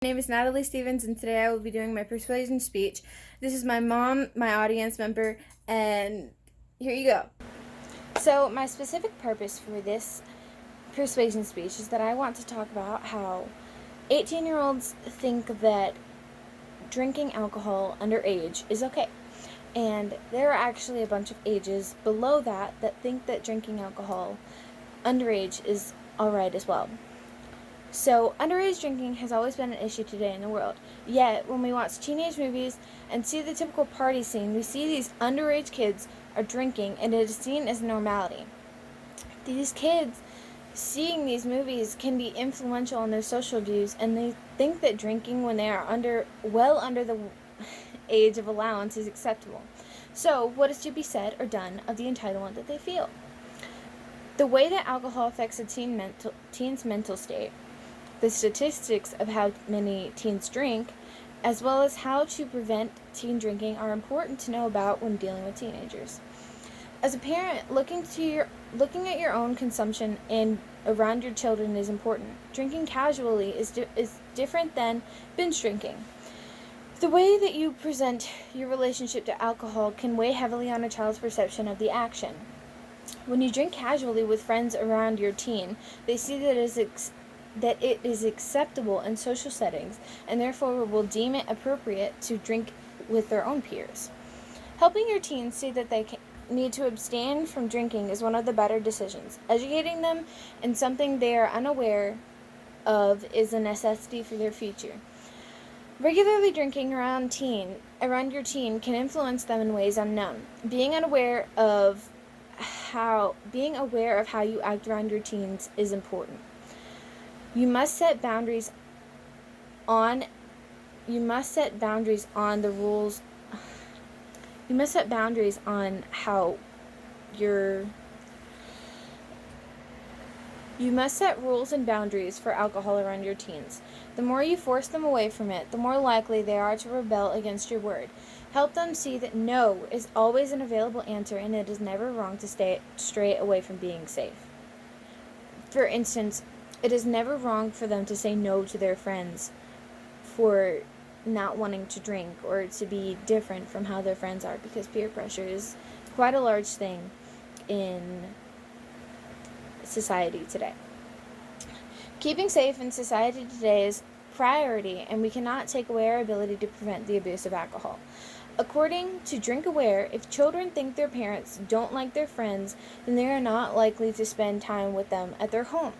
My name is Natalie Stevens, and today I will be doing my persuasion speech. This is my mom, my audience member, and here you go. So, my specific purpose for this persuasion speech is that I want to talk about how 18-year-olds think that drinking alcohol underage is okay. And there are actually a bunch of ages below that think that drinking alcohol underage is alright as well. So, underage drinking has always been an issue today in the world. Yet, when we watch teenage movies and see the typical party scene, we see these underage kids are drinking, and it is seen as normality. These kids, seeing these movies, can be influential on their social views, and they think that drinking when they are well under the age of allowance is acceptable. So, what is to be said or done of the entitlement that they feel? The way that alcohol affects a teen's mental state, the statistics of how many teens drink, as well as how to prevent teen drinking are important to know about when dealing with teenagers. As a parent, looking at your own consumption and around your children is important. Drinking casually is different than binge drinking. The way that you present your relationship to alcohol can weigh heavily on a child's perception of the action. When you drink casually with friends around your teen, they see that it is acceptable in social settings, and therefore will deem it appropriate to drink with their own peers. Helping your teens see that they need to abstain from drinking is one of the better decisions. Educating them in something they are unaware of is a necessity for their future. Regularly drinking around your teen can influence them in ways unknown. Being aware of how you act around your teens is important. You must set boundaries on the rules. You must set boundaries on how You must set rules and boundaries for alcohol around your teens. The more you force them away from it, the more likely they are to rebel against your word. Help them see that no is always an available answer, and it is never wrong to stray away from being safe. For instance, it is never wrong for them to say no to their friends for not wanting to drink or to be different from how their friends are, because peer pressure is quite a large thing in society today. Keeping safe in society today is priority, and we cannot take away our ability to prevent the abuse of alcohol. According to Drink Aware, if children think their parents don't like their friends, then they are not likely to spend time with them at their home.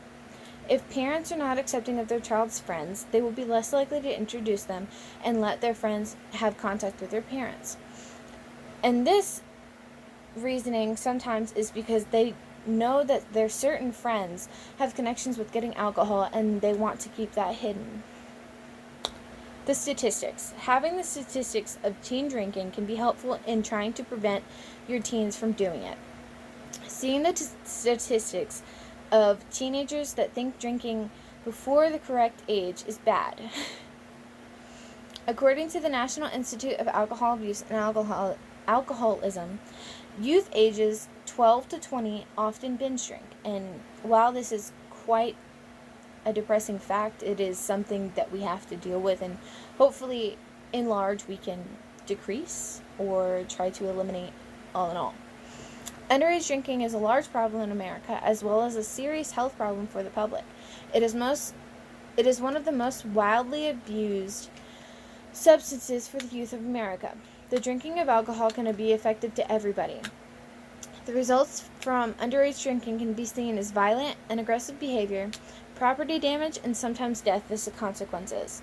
If parents are not accepting of their child's friends, they will be less likely to introduce them and let their friends have contact with their parents. And this reasoning sometimes is because they know that their certain friends have connections with getting alcohol, and they want to keep that hidden. The statistics. Having the statistics of teen drinking can be helpful in trying to prevent your teens from doing it. Seeing the statistics of teenagers that think drinking before the correct age is bad. According to the National Institute of Alcohol Abuse and Alcoholism, youth ages 12 to 20 often binge drink, and while this is quite a depressing fact, it is something that we have to deal with, and hopefully in large we can decrease or try to eliminate all in all. Underage drinking is a large problem in America, as well as a serious health problem for the public. It is one of the most wildly abused substances for the youth of America. The drinking of alcohol can be effective to everybody. The results from underage drinking can be seen as violent and aggressive behavior, property damage, and sometimes death as the consequences.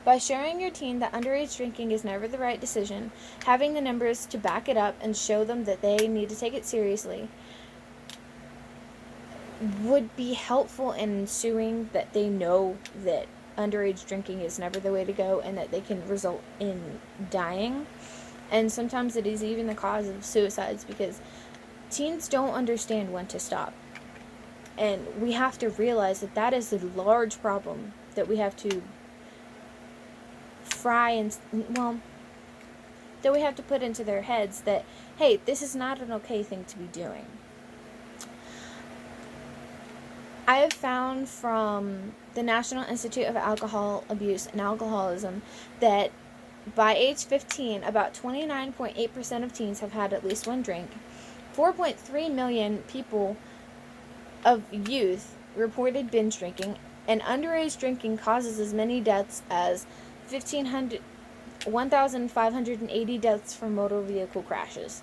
By showing your teen that underage drinking is never the right decision, having the numbers to back it up and show them that they need to take it seriously would be helpful in ensuring that they know that underage drinking is never the way to go, and that they can result in dying. And sometimes it is even the cause of suicides, because teens don't understand when to stop. And we have to realize that is a large problem that we have to that we have to put into their heads, that, hey, this is not an okay thing to be doing. I have found from the National Institute of Alcohol Abuse and Alcoholism, that by age 15, about 29.8% of teens have had at least one drink. 4.3 million people of youth reported binge drinking, and underage drinking causes as many deaths as 1,580 deaths from motor vehicle crashes.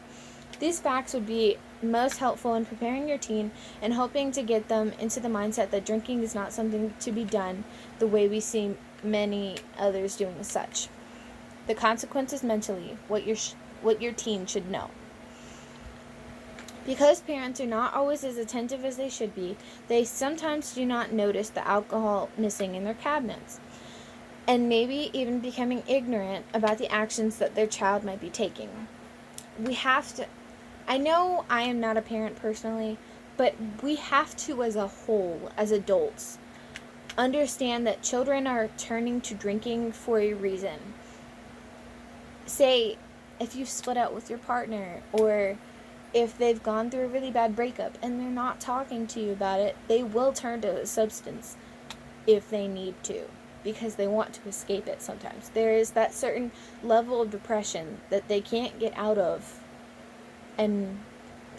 These facts would be most helpful in preparing your teen and helping to get them into the mindset that drinking is not something to be done the way we see many others doing such. The consequences mentally, what your teen should know. Because parents are not always as attentive as they should be, they sometimes do not notice the alcohol missing in their cabinets, and maybe even becoming ignorant about the actions that their child might be taking. I know I am not a parent personally, but we have to, as a whole, as adults, understand that children are turning to drinking for a reason. Say, if you've split up with your partner, or if they've gone through a really bad breakup and they're not talking to you about it, they will turn to a substance if they need to, because they want to escape it sometimes. There is that certain level of depression that they can't get out of, and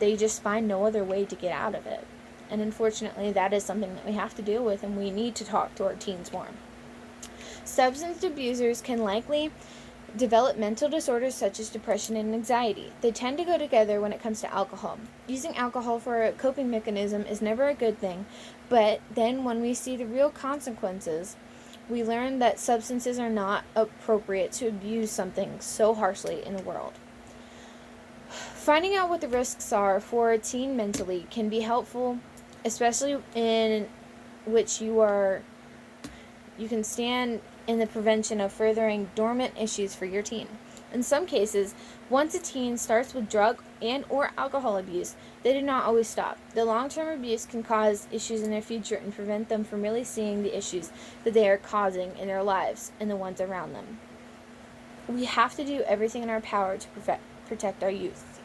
they just find no other way to get out of it. And unfortunately, that is something that we have to deal with, and we need to talk to our teens more. Substance abusers can likely develop mental disorders such as depression and anxiety. They tend to go together when it comes to alcohol. Using alcohol for a coping mechanism is never a good thing, but then when we see the real consequences, we learn that substances are not appropriate to abuse something so harshly in the world. Finding out what the risks are for a teen mentally can be helpful, especially in which you can stand in the prevention of furthering dormant issues for your teen. In some cases, once a teen starts with drug and or alcohol abuse, they do not always stop. The long-term abuse can cause issues in their future and prevent them from really seeing the issues that they are causing in their lives and the ones around them. We have to do everything in our power to protect our youth.